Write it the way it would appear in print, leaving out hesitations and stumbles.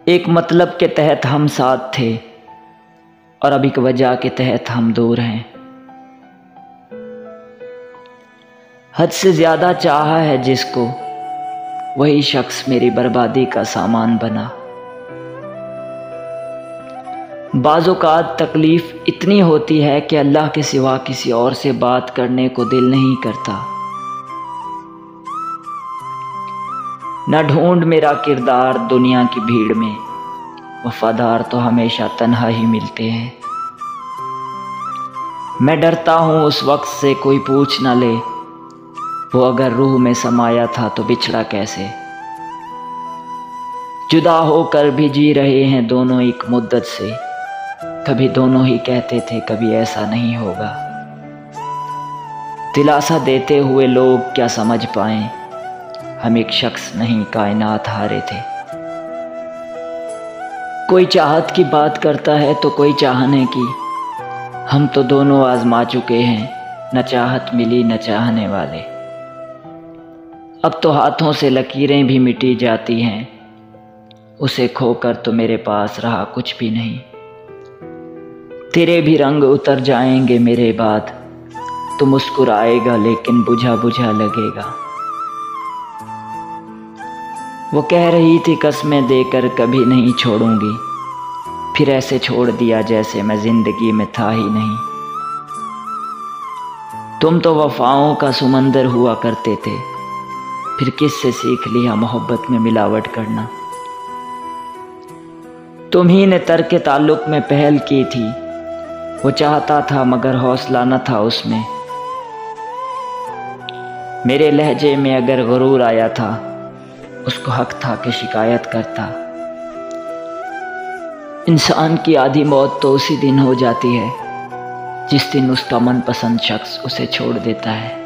एक मतलब के तहत हम साथ थे और अब एक वजह के तहत हम दूर हैं। हद से ज्यादा चाहा है जिसको, वही शख्स मेरी बर्बादी का सामान बना। बाज़-औक़ात तकलीफ इतनी होती है कि अल्लाह के सिवा किसी और से बात करने को दिल नहीं करता। न ढूंढ मेरा किरदार दुनिया की भीड़ में, वफादार तो हमेशा तन्हा ही मिलते हैं। मैं डरता हूँ उस वक्त से कोई पूछ ना ले, वो अगर रूह में समाया था तो बिछड़ा कैसे। जुदा होकर भी जी रहे हैं दोनों एक मुद्दत से, कभी दोनों ही कहते थे कभी ऐसा नहीं होगा। दिलासा देते हुए लोग क्या समझ पाएं, हम एक शख्स नहीं कायनात हारे थे। कोई चाहत की बात करता है तो कोई चाहने की, हम तो दोनों आजमा चुके हैं, न चाहत मिली न चाहने वाले। अब तो हाथों से लकीरें भी मिटी जाती हैं, उसे खोकर तो मेरे पास रहा कुछ भी नहीं। तेरे भी रंग उतर जाएंगे मेरे बाद, तो मुस्कुराएगा लेकिन बुझा बुझा लगेगा। वो कह रही थी कसमें देकर कभी नहीं छोड़ूंगी, फिर ऐसे छोड़ दिया जैसे मैं जिंदगी में था ही नहीं। तुम तो वफाओं का सुमंदर हुआ करते थे, फिर किससे सीख लिया मोहब्बत में मिलावट करना। तुम्ही ने तर्क ताल्लुक में पहल की थी, वो चाहता था मगर हौसला न था उसमें। मेरे लहजे में अगर गुरूर आया था, उसको हक था कि शिकायत करता। इंसान की आधी मौत तो उसी दिन हो जाती है जिस दिन उसका मनपसंद शख्स उसे छोड़ देता है।